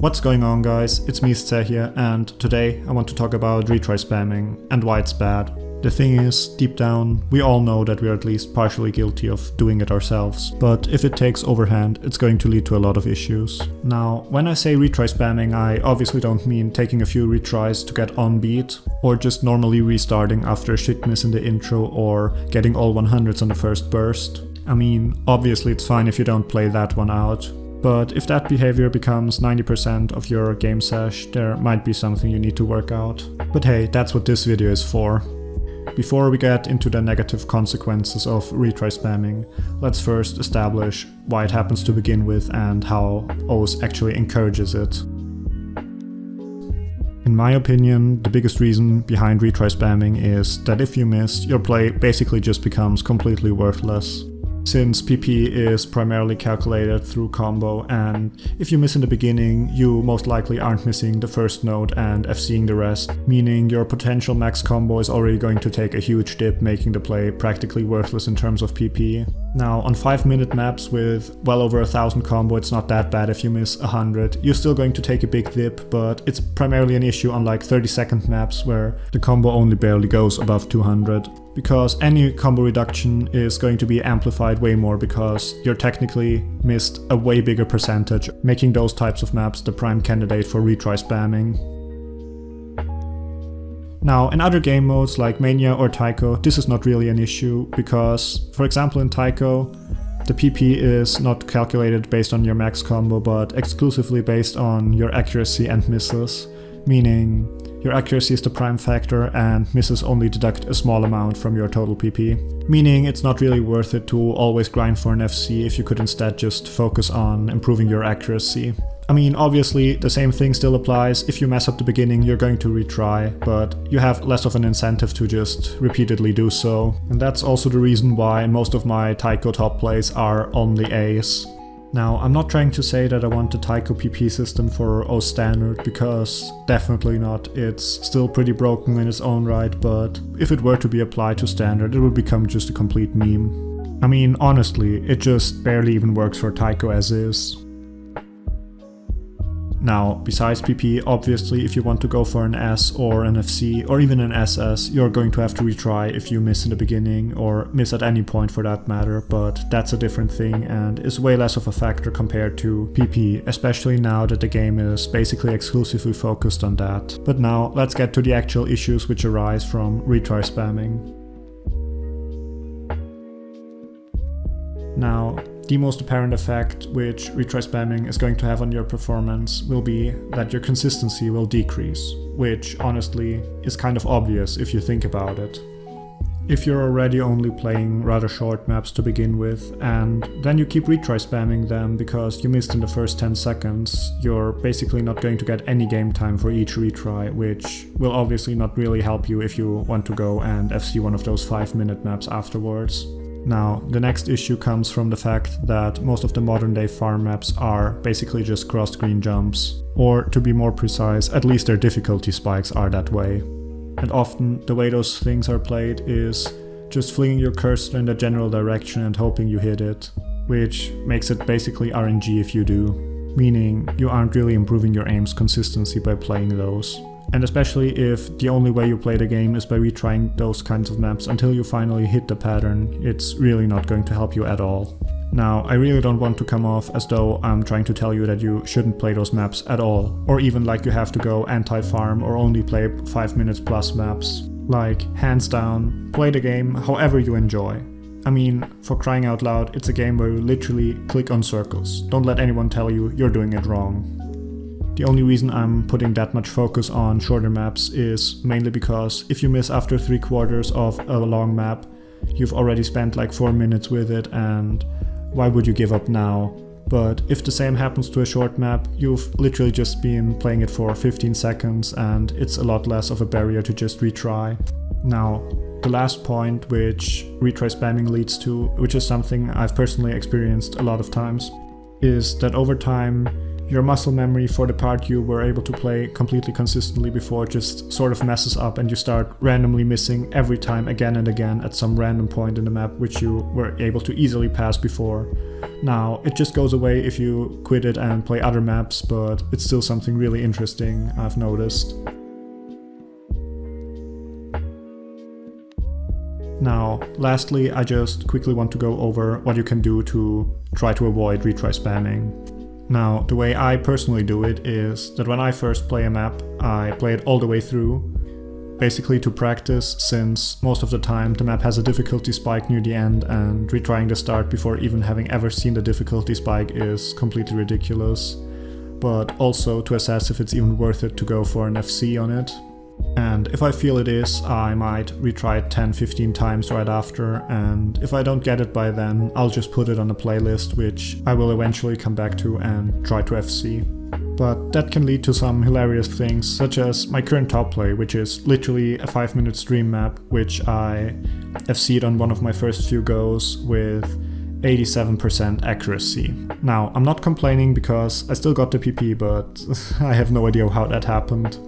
What's going on, guys? It's me, Ste here, and today I want to talk about retry spamming and why it's bad. The thing is, deep down, we all know that we are at least partially guilty of doing it ourselves, but if it takes overhand, it's going to lead to a lot of issues. Now, when I say retry spamming, I obviously don't mean taking a few retries to get on beat, or just normally restarting after a shit miss in the intro or getting all 100s on the first burst. I mean, obviously it's fine if you don't play that one out. But if that behavior becomes 90% of your game sesh, there might be something you need to work out. But hey, that's what this video is for. Before we get into the negative consequences of retry spamming, let's first establish why it happens to begin with and how OS actually encourages it. In my opinion, the biggest reason behind retry spamming is that if you miss, your play basically just becomes completely worthless. Since PP is primarily calculated through combo, and if you miss in the beginning, you most likely aren't missing the first node and FCing the rest, meaning your potential max combo is already going to take a huge dip, making the play practically worthless in terms of PP. Now, on 5-minute maps with well over 1000 combo, it's not that bad if you miss 100. You're still going to take a big dip, but it's primarily an issue on like 30-second maps where the combo only barely goes above 200. Because any combo reduction is going to be amplified way more because you're technically missed a way bigger percentage, making those types of maps the prime candidate for retry spamming. Now, in other game modes like Mania or Taiko, this is not really an issue because, for example in Taiko, the PP is not calculated based on your max combo but exclusively based on your accuracy and misses, meaning your accuracy is the prime factor and misses only deduct a small amount from your total PP. Meaning it's not really worth it to always grind for an FC if you could instead just focus on improving your accuracy. I mean, obviously the same thing still applies. If you mess up the beginning, you're going to retry, but you have less of an incentive to just repeatedly do so. And that's also the reason why most of my Taiko top plays are only A's. Now, I'm not trying to say that I want the Taiko PP system for OS standard, because definitely not. It's still pretty broken in its own right, but if it were to be applied to standard, it would become just a complete meme. I mean, honestly, it just barely even works for Taiko as is. Now, besides PP, obviously if you want to go for an S or an FC or even an SS, you're going to have to retry if you miss in the beginning or miss at any point for that matter, but that's a different thing and is way less of a factor compared to PP, especially now that the game is basically exclusively focused on that. But now, let's get to the actual issues which arise from retry spamming. Now, the most apparent effect which retry spamming is going to have on your performance will be that your consistency will decrease, which honestly is kind of obvious if you think about it. If you're already only playing rather short maps to begin with, and then you keep retry spamming them because you missed in the first 10 seconds, you're basically not going to get any game time for each retry, which will obviously not really help you if you want to go and FC one of those 5-minute maps afterwards. Now, the next issue comes from the fact that most of the modern day farm maps are basically just cross-screen jumps. Or, to be more precise, at least their difficulty spikes are that way. And often, the way those things are played is just flinging your cursor in the general direction and hoping you hit it, which makes it basically RNG if you do, meaning you aren't really improving your aim's consistency by playing those. And especially if the only way you play the game is by retrying those kinds of maps until you finally hit the pattern, it's really not going to help you at all. Now, I really don't want to come off as though I'm trying to tell you that you shouldn't play those maps at all, or even like you have to go anti-farm or only play 5 minutes plus maps. Like, hands down, play the game however you enjoy. I mean, for crying out loud, it's a game where you literally click on circles. Don't let anyone tell you you're doing it wrong. The only reason I'm putting that much focus on shorter maps is mainly because if you miss after 3/4 of a long map, you've already spent like 4 minutes with it, and why would you give up now? But if the same happens to a short map, you've literally just been playing it for 15 seconds and it's a lot less of a barrier to just retry. Now, the last point which retry spamming leads to, which is something I've personally experienced a lot of times, is that over time, your muscle memory for the part you were able to play completely consistently before just sort of messes up and you start randomly missing every time again and again at some random point in the map which you were able to easily pass before. Now, it just goes away if you quit it and play other maps, but it's still something really interesting, I've noticed. Now, lastly, I just quickly want to go over what you can do to try to avoid retry spamming. Now, the way I personally do it is that when I first play a map, I play it all the way through, basically to practice, since most of the time the map has a difficulty spike near the end, and retrying the start before even having ever seen the difficulty spike is completely ridiculous. But also to assess if it's even worth it to go for an FC on it. And if I feel it is, I might retry it 10-15 times right after, and if I don't get it by then, I'll just put it on a playlist which I will eventually come back to and try to FC. But that can lead to some hilarious things, such as my current top play, which is literally a 5-minute stream map, which I FC'd on one of my first few goes with 87% accuracy. Now, I'm not complaining because I still got the PP, but I have no idea how that happened.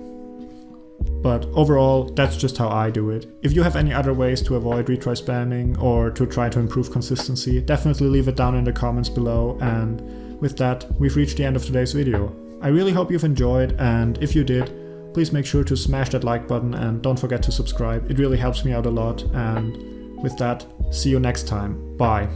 But overall, that's just how I do it. If you have any other ways to avoid retry spamming or to try to improve consistency, definitely leave it down in the comments below, and with that, we've reached the end of today's video. I really hope you've enjoyed, and if you did, please make sure to smash that like button and don't forget to subscribe. It really helps me out a lot, and with that, see you next time. Bye.